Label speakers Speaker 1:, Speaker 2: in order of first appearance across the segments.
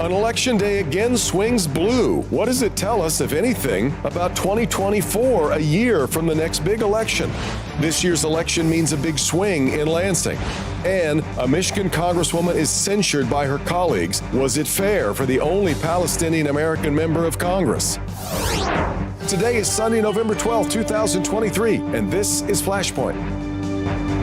Speaker 1: An election day again swings blue. What does it tell us, if anything, about 2024, a year from the next big election? This year's election means a big swing in Lansing. And a Michigan congresswoman is censured by her colleagues. Was it fair for the only Palestinian American member of Congress? Today is Sunday, November 12, 2023, and this is Flashpoint.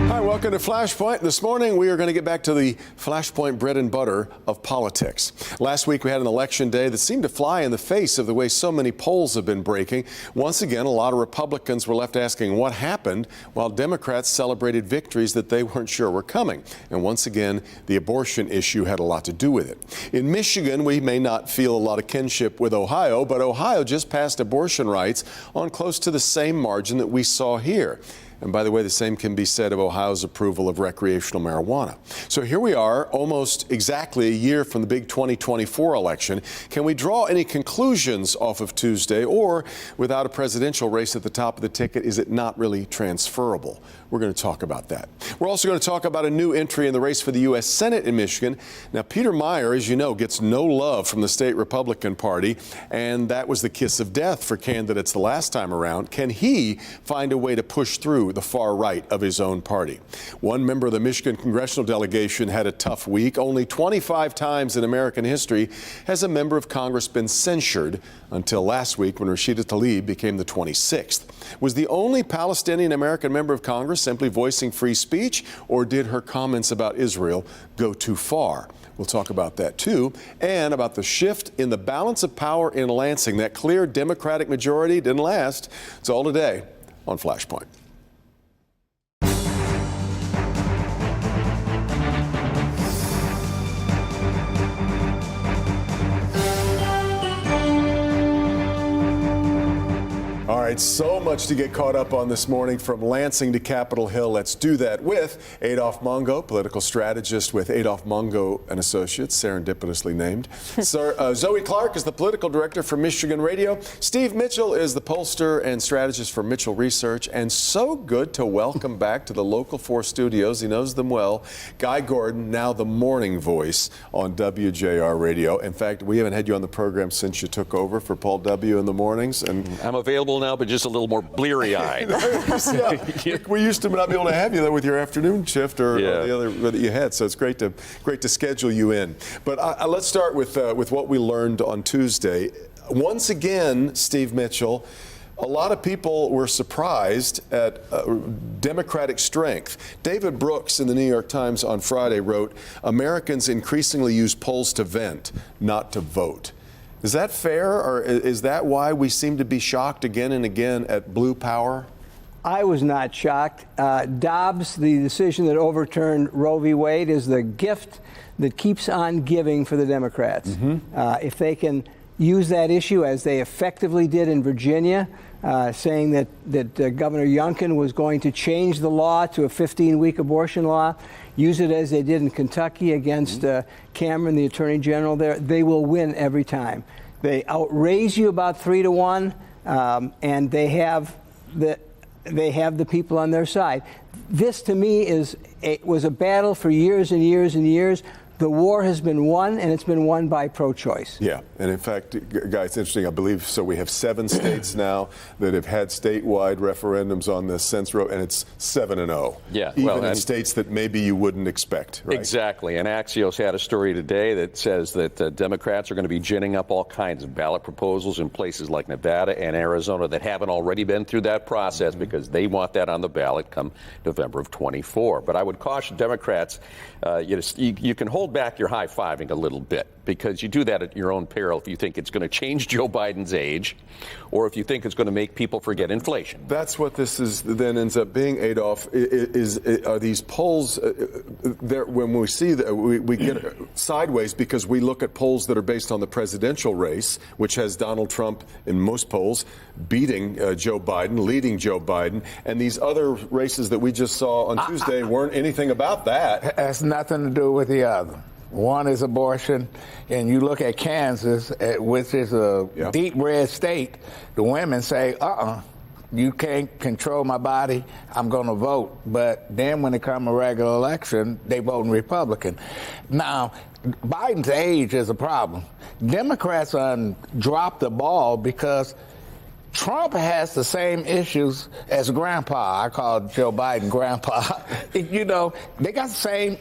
Speaker 1: Hi, welcome to Flashpoint. This morning, we are going to get back to the Flashpoint bread and butter of politics. Last week, we had an election day that seemed to fly in the face of the way so many polls have been breaking. Once again, a lot of Republicans were left asking what happened, while Democrats celebrated victories that they weren't sure were coming. And once again, the abortion issue had a lot to do with it. In Michigan, we may not feel a lot of kinship with Ohio, but Ohio just passed abortion rights on close to the same margin that we saw here. And by the way, the same can be said of Ohio's approval of recreational marijuana. So here we are, almost exactly a year from the big 2024 election. Can we draw any conclusions off of Tuesday? Or, without a presidential race at the top of the ticket, is it not really transferable? We're going to talk about that. We're also going to talk about a new entry in the race for the U.S. Senate in Michigan. Now, Peter Meijer, as you know, gets no love from the state Republican Party, and that was the kiss of death for candidates the last time around. Can he find a way to push through the far right of his own party? One member of the Michigan congressional delegation had a tough week. Only 25 times in American history has a member of Congress been censured, until last week when Rashida Tlaib became the 26th. Was the only Palestinian American member of Congress simply voicing free speech, or did her comments about Israel go too far? We'll talk about that too, and about the shift in the balance of power in Lansing. That clear Democratic majority didn't last. It's all today on Flashpoint. All right, so much to get caught up on this morning, from Lansing to Capitol Hill. Let's do that with Adolph Mongo, political strategist with Adolph Mongo and Associates, serendipitously named. Zoe Clark is the political director for Michigan Radio. Steve Mitchell is the pollster and strategist for Mitchell Research. And so good to welcome back to the Local 4 studios, he knows them well, Guy Gordon, now the morning voice on WJR Radio. In fact, we haven't had you on the program since you took over for Paul W. in the mornings. And I'm available now, but just a little more bleary-eyed. Yeah. We used to not be able to have you there with your afternoon shift or the other that you had, so it's great to schedule you in. But let's start with what we learned on Tuesday. Once again, Steve Mitchell, a lot of people were surprised at Democratic strength. David Brooks in the New York Times on Friday wrote, "Americans increasingly use polls to vent, not to vote." Is that fair, or is that why we seem to be shocked again and again at blue power?
Speaker 2: I was not shocked. Dobbs, the decision that overturned Roe v. Wade, is the gift that keeps on giving for the Democrats. Mm-hmm. If they can use that issue as they effectively did in Virginia, saying that Governor Youngkin was going to change the law to a 15-week abortion law, use it as they did in Kentucky against Cameron, the Attorney General there, they will win every time. They outraise you about 3-1, and they have the people on their side. This, to me, was a battle for years and years and years. The war has been won, and it's been won by pro-choice. Yeah, and in fact, guys, it's interesting, I believe, so we have 7 states now that have had statewide referendums on this since Roe, and it's 7-0. Yeah, even in states that maybe you wouldn't expect, right? Exactly, and Axios had a story today that says that Democrats are going to be ginning up all kinds of ballot proposals in places like Nevada and Arizona that haven't already been through that process, because they want that on the ballot come November of 24. But I would caution Democrats, you can hold back your high-fiving a little bit, because you do that at your own peril if you think it's going to change Joe Biden's age, or if you think it's going to make people forget inflation. That's what this is then ends up being, Adolph, are these polls, when we see that, we get sideways because we look at polls that are based on the presidential race, which has Donald Trump in most polls beating Joe Biden, leading Joe Biden, and these other races that we just saw on Tuesday weren't anything about that.
Speaker 3: It has nothing to do with the other. One is abortion, and you look at Kansas, which is a deep red state, the women say, you can't control my body, I'm going to vote. But then when it comes a regular election, they voting Republican. Now, Biden's age is a problem. Democrats dropped the ball because Trump has the same issues as Grandpa. I call Joe Biden Grandpa. You know, they got the same.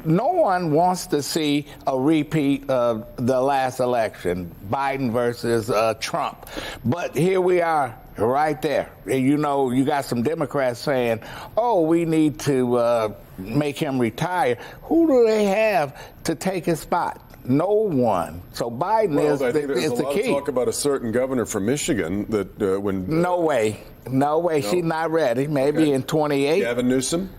Speaker 3: No one wants to see a repeat of the last election, Biden versus Trump. But here we are, right there. And you know, you got some Democrats saying, oh, we need to make him retire. Who do they have to take his spot? No one. So Biden is the key.
Speaker 1: There's a lot of talk about a certain governor from Michigan that
Speaker 3: No way. She's not ready. Maybe in 28.
Speaker 1: Gavin Newsom?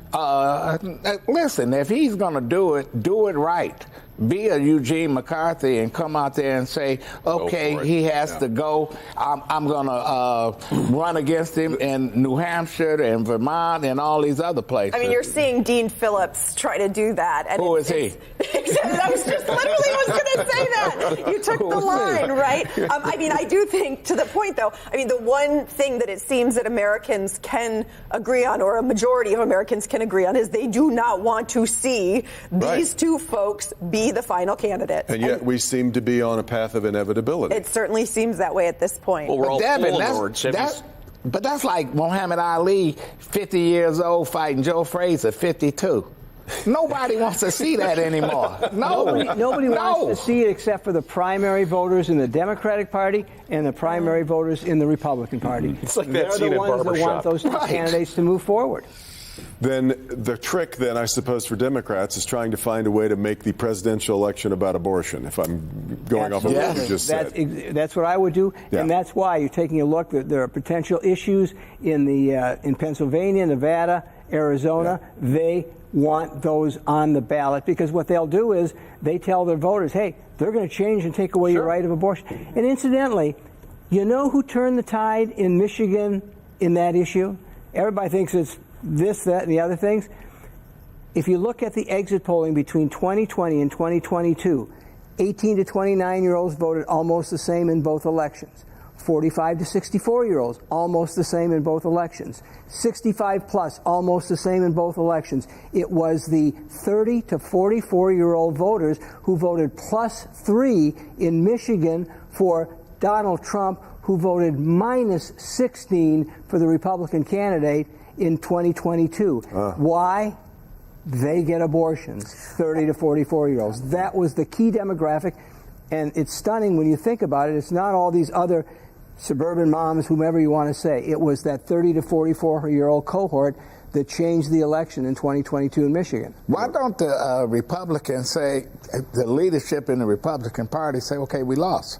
Speaker 3: Listen, if he's going to do it right. Be a Eugene McCarthy and come out there and say, okay, he has to go. I'm going to run against him in New Hampshire and Vermont and all these other places.
Speaker 4: I mean, you're seeing Dean Phillips try to do that. And
Speaker 3: who is he?
Speaker 4: I was just literally going to say that. You took the line, right? I mean, I do think, to the point, though, I mean, the one thing that it seems that Americans can agree on, or a majority of Americans can agree on, is they do not want to see these two folks be the final candidate.
Speaker 1: And yet we seem to be on a path of inevitability.
Speaker 4: It certainly seems that way at this point.
Speaker 5: Well, we're all
Speaker 3: Devin,
Speaker 5: Lords.
Speaker 3: but that's like Muhammad Ali, 50 years old, fighting Joe Frazier, 52. Nobody wants to see that anymore.
Speaker 2: Nobody wants to see it except for the primary voters in the Democratic Party and the primary voters in the Republican Party.
Speaker 5: It's like
Speaker 2: They're
Speaker 5: that scene
Speaker 2: the
Speaker 5: in
Speaker 2: ones that want those two candidates to move forward.
Speaker 1: Then the trick, then, I suppose, for Democrats is trying to find a way to make the presidential election about abortion, if I'm going off of what you just said.
Speaker 2: That's what I would do,
Speaker 1: Yeah.
Speaker 2: and that's why you're taking a look. There are potential issues in Pennsylvania, Nevada, Arizona.
Speaker 1: Yeah.
Speaker 2: They want those on the ballot because what they'll do is they tell their voters, hey, they're going to change and take away your right of abortion. And incidentally, you know who turned the tide in Michigan in that issue? Everybody thinks it's this, that, and the other things. If you look at the exit polling between 2020 and 2022, 18 to 29-year-olds voted almost the same in both elections. 45 to 64-year-olds, almost the same in both elections. 65 plus, almost the same in both elections. It was the 30 to 44-year-old voters who voted +3 in Michigan for Donald Trump, who voted -16 for the Republican candidate in 2022. Why? They get abortions, 30 to 44-year-olds. That was the key demographic, and it's stunning when you think about it. It's not all these other suburban moms, whomever you want to say. It was that 30 to 44-year-old cohort that changed the election in 2022 in Michigan.
Speaker 3: Why don't the Republicans say, the leadership in the Republican Party say, okay, we lost.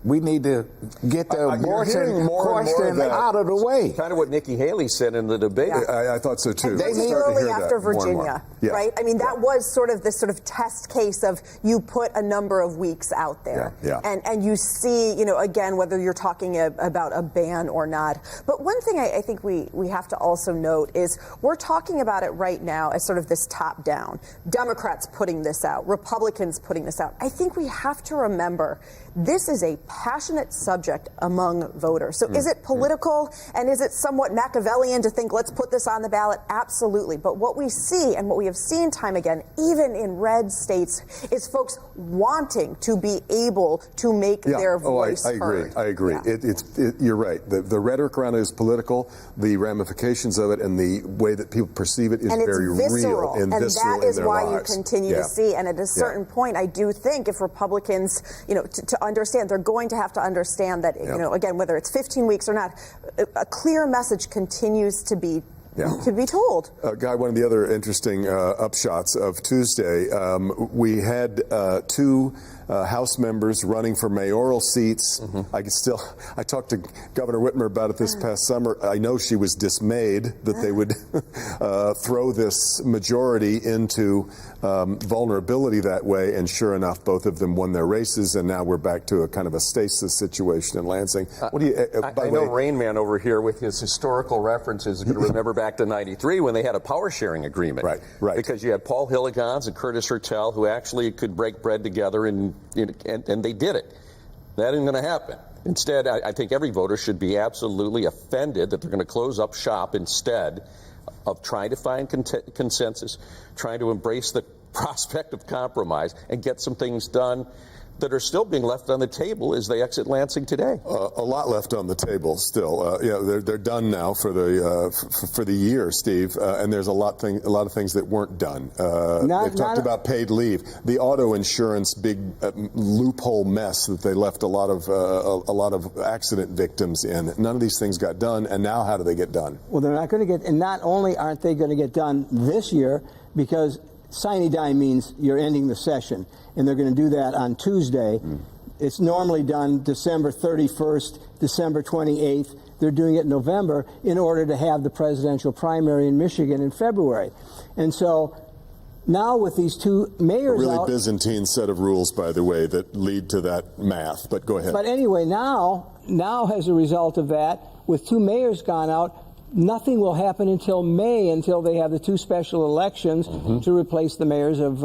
Speaker 3: We need to get the abortion question out of the way.
Speaker 5: Kind of what Nikki Haley said in the debate.
Speaker 1: I thought so, too.
Speaker 4: Particularly after Virginia,
Speaker 1: Yeah.
Speaker 4: right? I mean, that was sort of this sort of test case of you put a number of weeks out there.
Speaker 1: Yeah.
Speaker 4: And you see, you know, again, whether you're talking about a ban or not. But one thing I think we have to also note is we're talking about it right now as sort of this top down. Democrats putting this out, Republicans putting this out. I think we have to remember this is a passionate subject among voters. So is it political and is it somewhat Machiavellian to think let's put this on the ballot? Absolutely. But what we see and what we have seen time again, even in red states, is folks wanting to be able to make their voice heard.
Speaker 1: I agree.
Speaker 4: Yeah.
Speaker 1: You're right. The rhetoric around it is political. The ramifications of it and the way that people perceive it is very
Speaker 4: visceral,
Speaker 1: real and visceral
Speaker 4: that is
Speaker 1: in their
Speaker 4: why
Speaker 1: lives.
Speaker 4: You continue to see. And at a certain point, I do think if Republicans, you know, to understand, they're going to have to understand that, you know, again, whether it's 15 weeks or not, a clear message continues to be told.
Speaker 1: Guy, one of the other interesting upshots of Tuesday, we had two House members running for mayoral seats. I talked to Governor Whitmer about it this past summer. I know she was dismayed that they would throw this majority into vulnerability that way, and sure enough, both of them won their races, and now we're back to a kind of a stasis situation in Lansing. What do you?
Speaker 5: I know Rain Man over here with his historical references is going to remember back to '93 when they had a power sharing agreement.
Speaker 1: Right.
Speaker 5: Because you had Paul Hilligans and Curtis Hertel who actually could break bread together, and they did it. That isn't going to happen. Instead, I think every voter should be absolutely offended that they're going to close up shop instead of trying to find consensus, trying to embrace the prospect of compromise and get some things done that are still being left on the table as they exit Lansing today.
Speaker 1: A lot left on the table still. They're done now for the year, Steve. And there's a lot of things that weren't done. They've talked about paid leave, the auto insurance big loophole mess that they left a lot of accident victims in. None of these things got done. And now, how do they get done?
Speaker 2: Well, they're not going to get. And not only aren't they going to get done this year, because sine die means you're ending the session, and they're going to do that on Tuesday. It's normally done December 31st, December 28th. They're doing it in November in order to have the presidential primary in Michigan in February. And so now with these two mayors
Speaker 1: a really
Speaker 2: out,
Speaker 1: Byzantine set of rules, by the way, that lead to that math. But go ahead.
Speaker 2: But anyway, now as a result of that, with two mayors gone out, nothing will happen until May, until they have the two special elections to replace the mayors of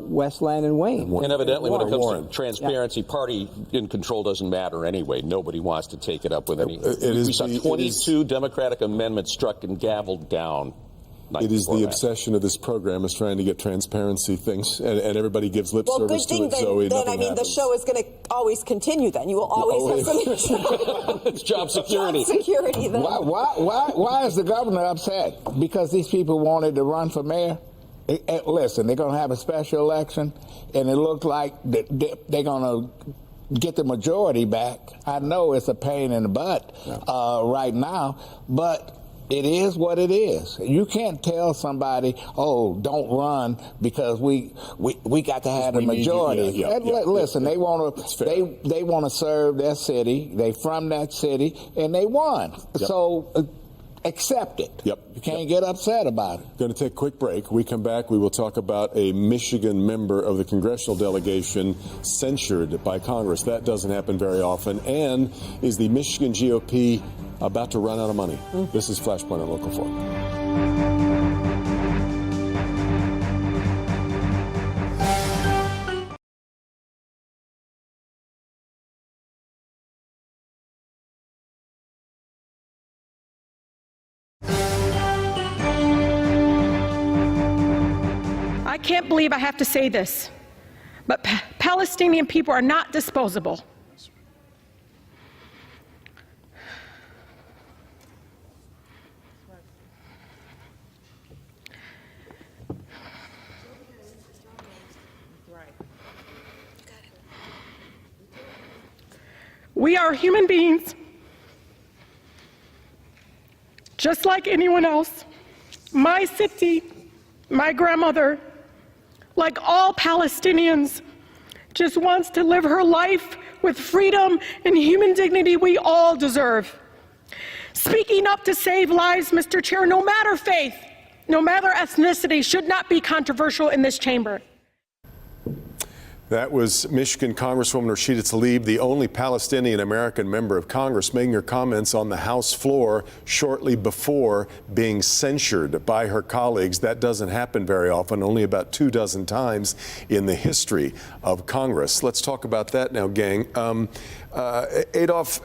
Speaker 2: Westland and Wayne.
Speaker 5: And evidently, when it comes to transparency, party in control doesn't matter anyway. Nobody wants to take it up with any. We saw 22 Democratic amendments struck and gavelled down.
Speaker 1: It is the obsession of this program is trying to get transparency things, and everybody gives lip service to it.
Speaker 4: Then I mean, the show is going to always continue. Then you will always have some.
Speaker 5: It's job security.
Speaker 4: Job security. Then.
Speaker 3: Why is the governor upset? Because these people wanted to run for mayor. Listen, they're going to have a special election, and it looks like they're going to get the majority back. I know it's a pain in the butt right now, but it is what it is. You can't tell somebody, "Oh, don't run," because we got to have a majority. Listen, they want to serve their city. They from that city, and they won. So accept it. You can't get upset about it.
Speaker 1: Going to take a quick break. We come back. We will talk about a Michigan member of the congressional delegation censured by Congress. That doesn't happen very often. And is the Michigan GOP about to run out of money? This is Flashpoint on Local 4.
Speaker 6: I can't believe I have to say this, but Palestinian people are not disposable. We are human beings, just like anyone else. My city, my grandmother, like all Palestinians, just wants to live her life with freedom and human dignity we all deserve. Speaking up to save lives, Mr. Chair, no matter faith, no matter ethnicity, should not be controversial in this chamber.
Speaker 1: That was Michigan Congresswoman Rashida Tlaib, the only Palestinian-American member of Congress, making her comments on the House floor shortly before being censured by her colleagues. That doesn't happen very often, only about 24 times in the history of Congress. Let's talk about that now, gang. Adolph,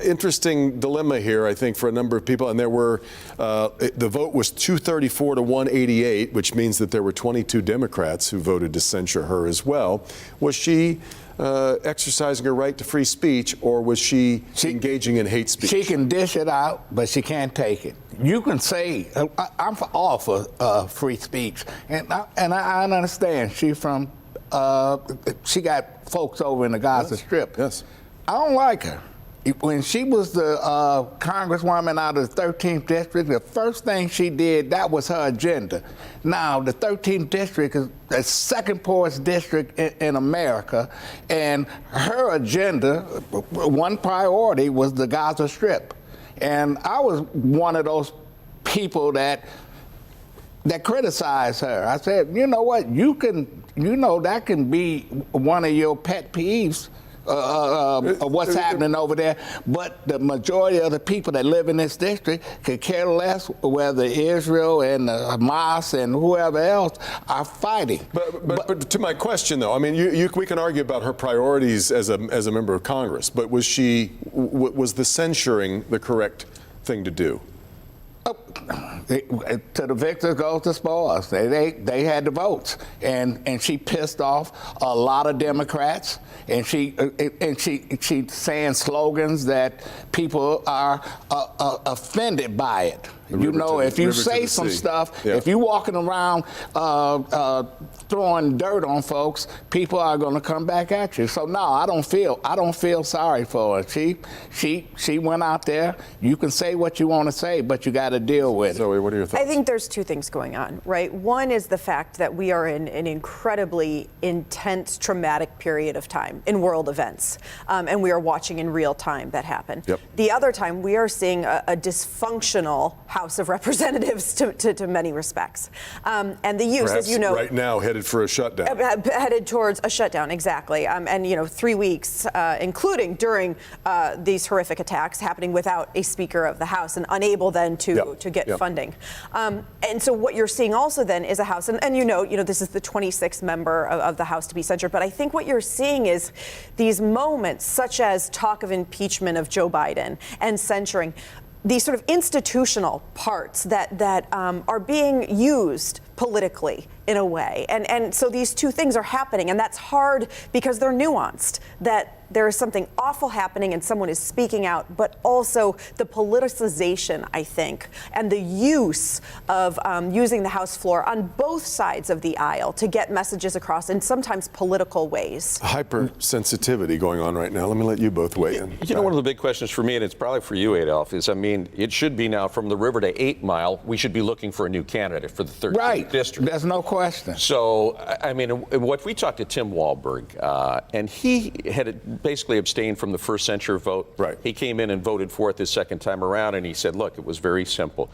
Speaker 1: interesting dilemma here, I think, for a number of people. And there were, the vote was 234 to 188, which means that there were 22 Democrats who voted to censure her as well. Was she exercising her right to free speech, or was she engaging in hate speech?
Speaker 3: She can dish it out, but she can't take it. You can say, I'm all for free speech. And I understand she's from, she got folks over in the Gaza Strip.
Speaker 1: Yes.
Speaker 3: I don't like her. When she was the congresswoman out of the 13th district, the first thing she did, that was her agenda. Now, the 13th district is the second poorest district in America, and her agenda, one priority was the Gaza Strip. And I was one of those people that criticized her. I said, you know what, that can be one of your pet peeves. of what's happening over there. But the majority of the people that live in this district could care less whether Israel and Hamas and whoever else are fighting.
Speaker 1: But to my question, though, I mean, we can argue about her priorities as a member of Congress, but was the censuring the correct thing to do?
Speaker 3: To the victors goes the spoils. They had the votes, and she pissed off a lot of Democrats, and she saying slogans that people are offended by it. If you say some stuff, if you're walking around throwing dirt on folks, people are going to come back at you. So no, I don't feel sorry for her. She went out there. You can say what you want to say, but you got to deal with it.
Speaker 1: Zoe, what are your thoughts?
Speaker 4: I think there's two things going on, right? One is the fact that we are in an incredibly intense, traumatic period of time in world events, and we are watching in real time that happen.
Speaker 1: Yep.
Speaker 4: The other time, we are seeing a dysfunctional House of Representatives to many respects, and the use,
Speaker 1: Perhaps
Speaker 4: as you know,
Speaker 1: right now headed for a shutdown.
Speaker 4: Headed towards a shutdown, exactly. And 3 weeks, including during these horrific attacks, happening without a Speaker of the House and unable then to get funding. And so what you're seeing also then is a House, and this is the 26th member of the House to be censured. But I think what you're seeing is these moments, such as talk of impeachment of Joe Biden and censuring, these sort of institutional parts that are being used politically in a way. And so these two things are happening, and that's hard because they're nuanced, that there is something awful happening and someone is speaking out, but also the politicization, I think, and the use of using the House floor on both sides of the aisle to get messages across in sometimes political ways.
Speaker 1: Hypersensitivity going on right now. Let me let you both weigh in.
Speaker 5: One of the big questions for me, and it's probably for you, Adolph, is, it should be now from the river to 8 Mile, we should be looking for a new candidate for the 13th district.
Speaker 3: There's no question.
Speaker 5: So, what we talked to Tim Walberg, and he had basically abstained from the first censure vote.
Speaker 1: Right.
Speaker 5: He came in and voted for it this second time around, and he said, look, it was very simple.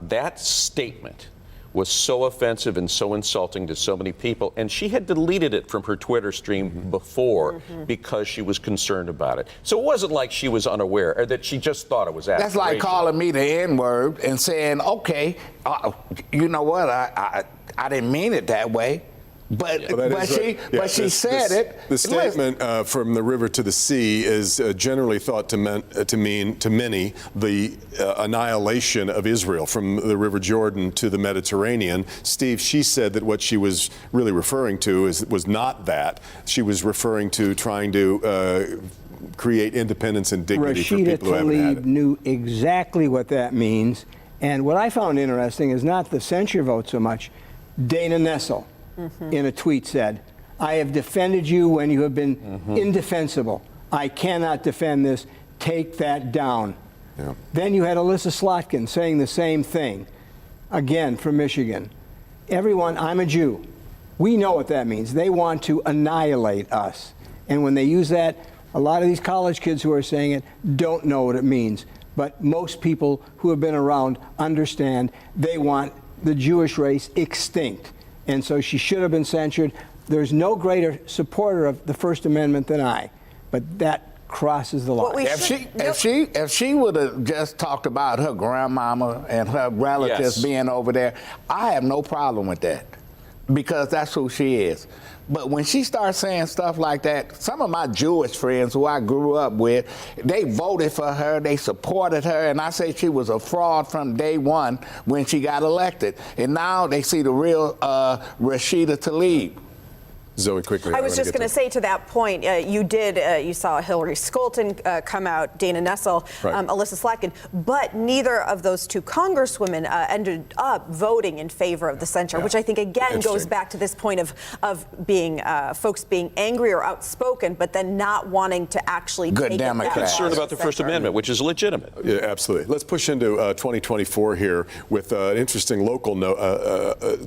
Speaker 5: That statement was so offensive and so insulting to so many people, and she had deleted it from her Twitter stream before because she was concerned about it. So it wasn't like she was unaware, or that she just thought it was
Speaker 3: That's like calling me the N-word and saying, okay, you know what, I didn't mean it that way. But she said it.
Speaker 1: The statement from the river to the sea is generally thought to mean to many the annihilation of Israel from the River Jordan to the Mediterranean. Steve, she said that what she was really referring to was not that. She was referring to trying to create independence and dignity for people who haven't had it.
Speaker 2: Rashida Tlaib knew exactly what that means. And what I found interesting is not the censure vote so much. Dana Nessel, in a tweet, said, I have defended you when you have been indefensible. I cannot defend this. Take that down. Yeah. Then you had Alyssa Slotkin saying the same thing, again from Michigan. Everyone, I'm a Jew. We know what that means. They want to annihilate us. And when they use that, a lot of these college kids who are saying it don't know what it means. But most people who have been around understand they want the Jewish race extinct. And so she should have been censured. There's no greater supporter of the First Amendment than I, but that crosses the line.
Speaker 3: If she would have just talked about her grandmama and her relatives being over there, I have no problem with that, because that's who she is. But when she starts saying stuff like that, some of my Jewish friends who I grew up with, they voted for her, they supported her, and I say she was a fraud from day one when she got elected. And now they see the real Rashida Tlaib.
Speaker 1: Zoe, quickly.
Speaker 4: I was just going to say to that point, you saw Hillary Scholten come out, Dana Nessel, Alyssa Slotkin, but neither of those two congresswomen ended up voting in favor of the censure, which I think again goes back to this point of being folks being angry or outspoken, but then not wanting to actually
Speaker 3: take
Speaker 5: Democrats. Concerned about the First Amendment, which is legitimate.
Speaker 1: Yeah, absolutely. Let's push into 2024 here with an interesting local note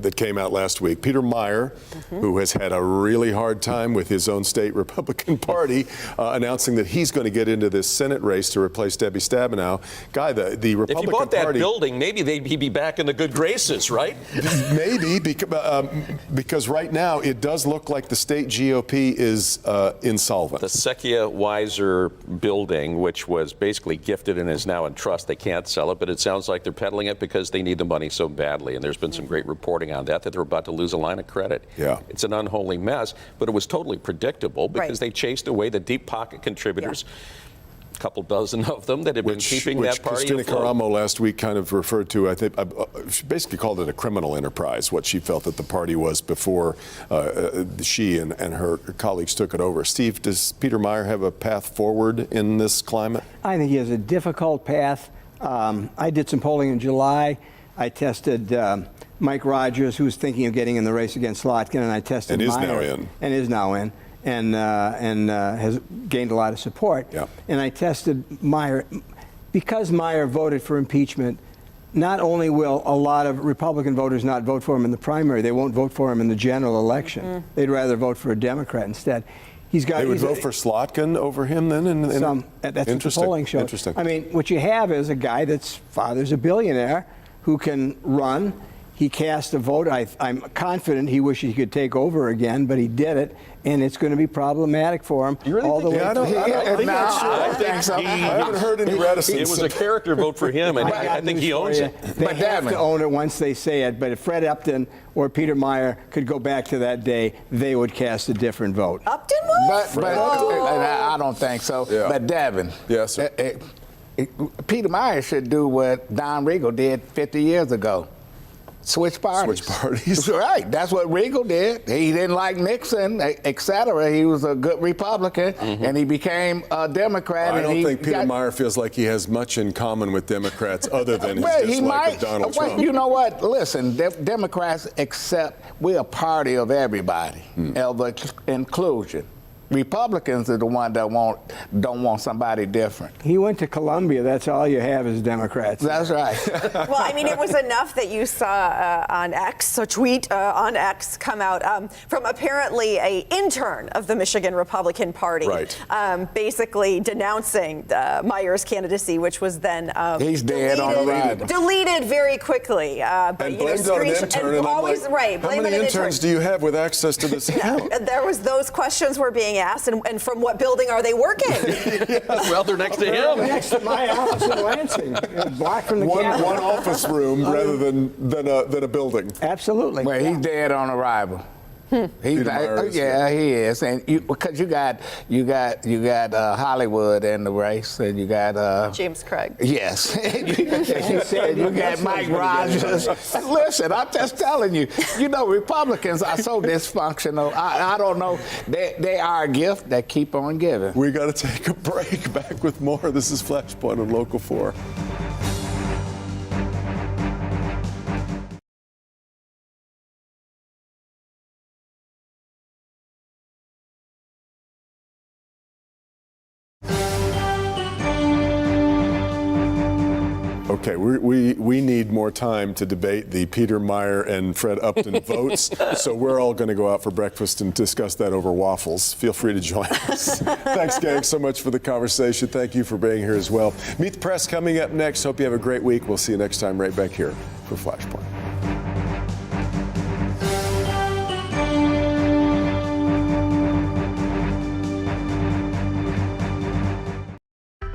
Speaker 1: that came out last week. Peter Meyer, who has had a really hard time with his own state Republican Party, announcing that he's going to get into this Senate race to replace Debbie Stabenow. Guy, the Republican Party... If
Speaker 5: he bought that building, maybe he'd be back in the good graces, right?
Speaker 1: Maybe, because right now it does look like the state GOP is insolvent.
Speaker 5: The Sekia Weiser building, which was basically gifted and is now in trust, they can't sell it, but it sounds like they're peddling it because they need the money so badly. And there's been some great reporting on that they're about to lose a line of credit.
Speaker 1: Yeah.
Speaker 5: It's an unholy mess, but it was totally predictable because they chased away the deep pocket contributors. A couple dozen of them that have been keeping that party
Speaker 1: Christina
Speaker 5: afloat.
Speaker 1: Caramo last week kind of referred to, I think, she basically called it a criminal enterprise, what she felt that the party was before she and her colleagues took it over. Steve, does Peter Meijer have a path forward in this climate?
Speaker 2: I think he has a difficult path. I did some polling in July. I tested Mike Rogers, who was thinking of getting in the race against Slotkin, and I tested
Speaker 1: And
Speaker 2: Meijer, is now in. And has gained a lot of support.
Speaker 1: Yeah.
Speaker 2: And I tested Meijer. Because Meijer voted for impeachment, not only will a lot of Republican voters not vote for him in the primary, they won't vote for him in the general election. They'd rather vote for a Democrat instead.
Speaker 1: They would vote for Slotkin over him then?
Speaker 2: That's what the polling shows.
Speaker 1: Interesting.
Speaker 2: I mean, what you have is a guy that's father's a billionaire who can run. He cast a vote. I'm confident he wishes he could take over again, but he did it, and it's going to be problematic for him all the way.
Speaker 1: I don't think so. I haven't heard any reticence.
Speaker 5: It was a character vote for him, and I think he owns it.
Speaker 2: They have to own it once they say it, but if Fred Upton or Peter Meijer could go back to that day, they would cast a different vote.
Speaker 4: Upton would?
Speaker 3: But I don't think so.
Speaker 1: Yeah.
Speaker 3: But Devin,
Speaker 1: yes, sir.
Speaker 3: Peter Meijer should do what Don Regal did 50 years ago. Switch parties.
Speaker 1: Switch parties.
Speaker 3: Right. That's what Regal did. He didn't like Nixon, etc. He was a good Republican, and he became a Democrat.
Speaker 1: I don't think Peter Meijer feels like he has much in common with Democrats other than his dislike of Donald Trump.
Speaker 3: You know what? Listen, Democrats we're a party of everybody, of inclusion. Republicans are the one that don't want somebody different.
Speaker 2: He went to Columbia. That's all you have is Democrats.
Speaker 3: That's right.
Speaker 4: Well, I mean, it was enough that you saw on X, a tweet on X come out from apparently an intern of the Michigan Republican Party, basically denouncing Meijer's candidacy, which was then
Speaker 3: he's dead on arrival.
Speaker 4: Deleted very quickly. But
Speaker 1: and blamed on an intern. And
Speaker 4: always
Speaker 1: like, how many interns do you have with access to this account?
Speaker 4: There was those questions were being asked, and from what building are they working?
Speaker 5: Well, they're next to him.
Speaker 2: Next to my office in Lansing, blocked from the Capitol.
Speaker 1: One office room rather than a building.
Speaker 2: Absolutely.
Speaker 3: Well, he's dead on arrival. He is, and because you got Hollywood in the race, and you got
Speaker 4: James Craig.
Speaker 3: Yes, you got Mike Rogers. Listen, I'm just telling you. You know, Republicans are so dysfunctional. I don't know. They are a gift that keep on giving.
Speaker 1: We got to take a break. Back with more. This is Flashpoint on Local 4. Okay, we need more time to debate the Peter Meijer and Fred Upton votes, so we're all going to go out for breakfast and discuss that over waffles. Feel free to join us. Thanks, gang, so much for the conversation. Thank you for being here as well. Meet the Press coming up next. Hope you have a great week. We'll see you next time right back here for Flashpoint.